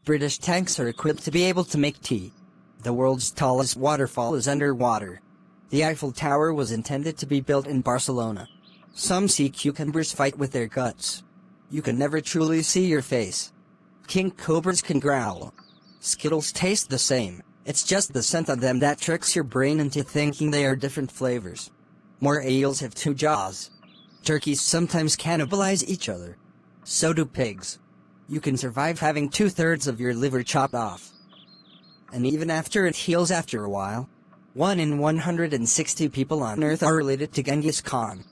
British tanks are equipped to be able to make tea. The world's tallest waterfall is underwater. The Eiffel Tower was intended to be built in Barcelona. Some sea cucumbers fight with their guts. You can never truly see your face. King cobras can growl. Skittles taste the same. It's just the scent of them that tricks your brain into thinking they are different flavors. More eels have two jaws. Turkeys sometimes cannibalize each other. So do pigs. You can survive having 2/3 of your liver chopped off. And even after it heals after a while, 1 in 160 people on Earth are related to Genghis Khan.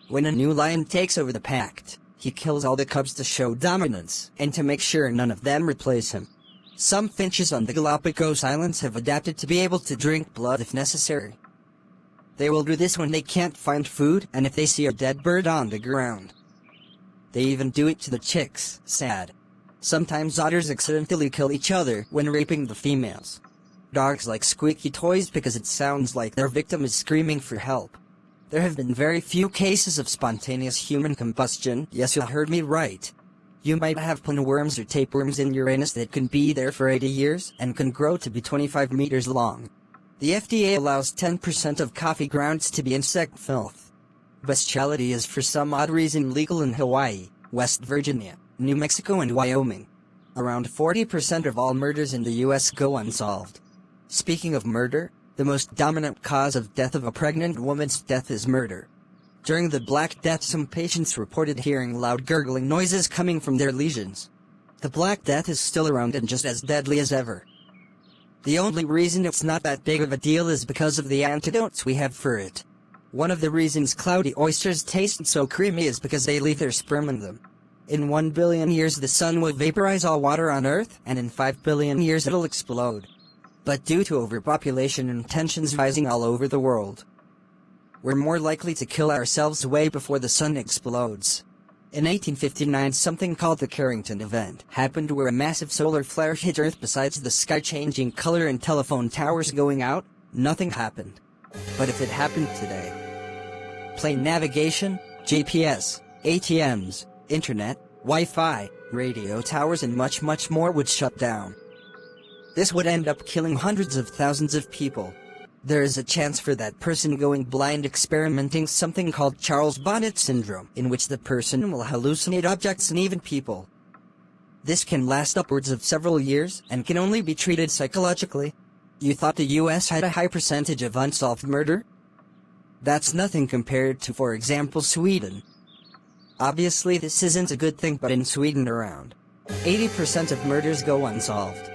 When a new lion takes over the pack, he kills all the cubs to show dominance, and to make sure none of them replace him. Some finches on the Galapagos Islands have adapted to be able to drink blood if necessary. They will do this when they can't find food and if they see a dead bird on the ground. They even do it to the chicks, sad. Sometimes otters accidentally kill each other when raping the females. Dogs like squeaky toys because it sounds like their victim is screaming for help. There have been very few cases of spontaneous human combustion. Yes, you heard me right. You might have pinworms or tapeworms in your anus that can be there for 80 years and can grow to be 25 meters long. The FDA allows 10% of coffee grounds to be insect filth. Bestiality is for some odd reason legal in Hawaii, West Virginia, New Mexico and Wyoming. Around 40% of all murders in the U.S. go unsolved. Speaking of murder, the most dominant cause of death of a pregnant woman's death is murder. During the Black Death, some patients reported hearing loud gurgling noises coming from their lesions. The Black Death is still around and just as deadly as ever. The only reason it's not that big of a deal is because of the antidotes we have for it. One of the reasons cloudy oysters taste so creamy is because they leave their sperm in them. In 1 billion years the sun will vaporize all water on Earth, and in 5 billion years it'll explode. But due to overpopulation and tensions rising all over the world, we're more likely to kill ourselves way before the sun explodes. In 1859, something called the Carrington event happened where a massive solar flare hit Earth. Besides the sky changing color and telephone towers going out, nothing happened. But if it happened today, plane navigation, GPS, ATMs, internet, Wi-Fi, radio towers and much more would shut down. This would end up killing hundreds of thousands of people. There is a chance for that person going blind experimenting something called Charles Bonnet syndrome, in which the person will hallucinate objects and even people. This can last upwards of several years and can only be treated psychologically. You thought the US had a high percentage of unsolved murder? That's nothing compared to, for example, Sweden. Obviously this isn't a good thing, but in Sweden around 80% of murders go unsolved.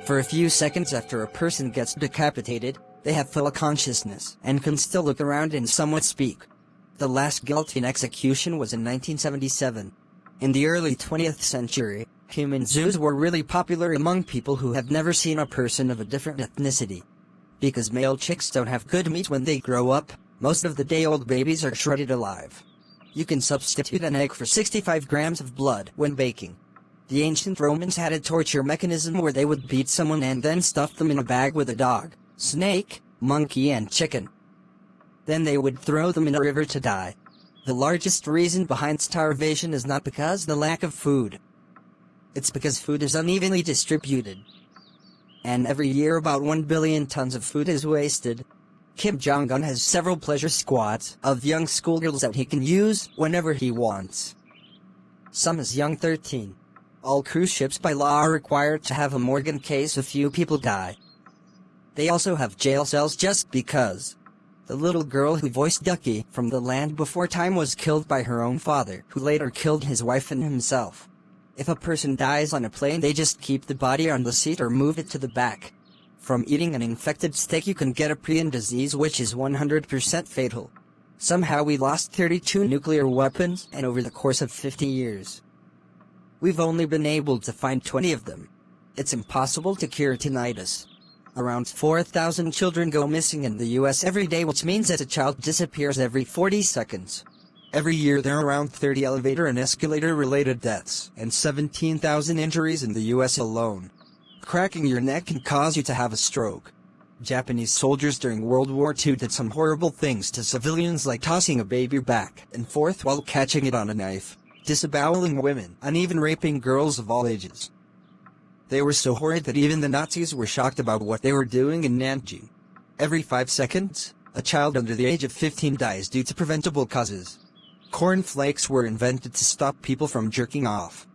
For a few seconds after a person gets decapitated, they have full consciousness and can still look around and somewhat speak. The last guillotine execution was in 1977. In the early 20th century, human zoos were really popular among people who have never seen a person of a different ethnicity. Because male chicks don't have good meat when they grow up, most of the day-old babies are shredded alive. You can substitute an egg for 65 grams of blood when baking. The ancient Romans had a torture mechanism where they would beat someone and then stuff them in a bag with a dog, snake, monkey and chicken. Then they would throw them in a river to die. The largest reason behind starvation is not because the lack of food. It's because food is unevenly distributed. And every year about 1 billion tons of food is wasted. Kim Jong-un has several pleasure squads of young schoolgirls that he can use whenever he wants. Some as young 13. All cruise ships by law are required to have a morgue in case a few people die. They also have jail cells just because. The little girl who voiced Ducky from The Land Before Time was killed by her own father, who later killed his wife and himself. If a person dies on a plane, they just keep the body on the seat or move it to the back. From eating an infected steak you can get a prion disease, which is 100% fatal. Somehow we lost 32 nuclear weapons, and over the course of 50 years, we've only been able to find 20 of them. It's impossible to cure tinnitus. Around 4,000 children go missing in the US every day, which means that a child disappears every 40 seconds. Every year there are around 30 elevator and escalator-related deaths, and 17,000 injuries in the US alone. Cracking your neck can cause you to have a stroke. Japanese soldiers during World War II did some horrible things to civilians, like tossing a baby back and forth while catching it on a knife, disaboweling women, and even raping girls of all ages. They were so horrid that even the Nazis were shocked about what they were doing in Nanjing. Every 5 seconds, a child under the age of 15 dies due to preventable causes. Cornflakes were invented to stop people from jerking off.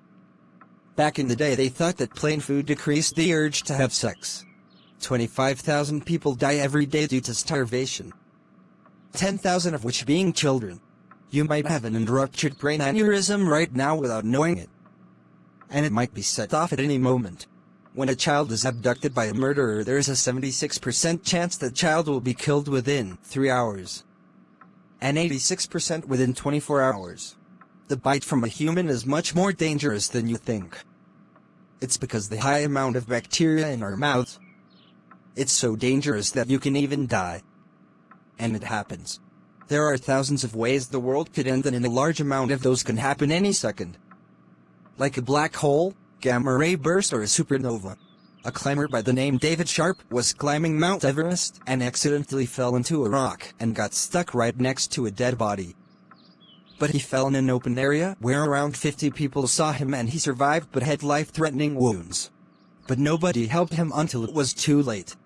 Back in the day, they thought that plain food decreased the urge to have sex. 25,000 people die every day due to starvation, 10,000 of which being children. You might have an ruptured brain aneurysm right now without knowing it. And it might be set off at any moment. When a child is abducted by a murderer, there is a 76% chance that child will be killed within 3 hours. And 86% within 24 hours. The bite from a human is much more dangerous than you think. It's because the high amount of bacteria in our mouths. It's so dangerous that you can even die. And it happens. There are thousands of ways the world could end, and a large amount of those can happen any second. Like a black hole, gamma ray burst, or a supernova. A climber by the name David Sharp was climbing Mount Everest and accidentally fell into a rock and got stuck right next to a dead body. But he fell in an open area where around 50 people saw him, and he survived but had life-threatening wounds. But nobody helped him until it was too late.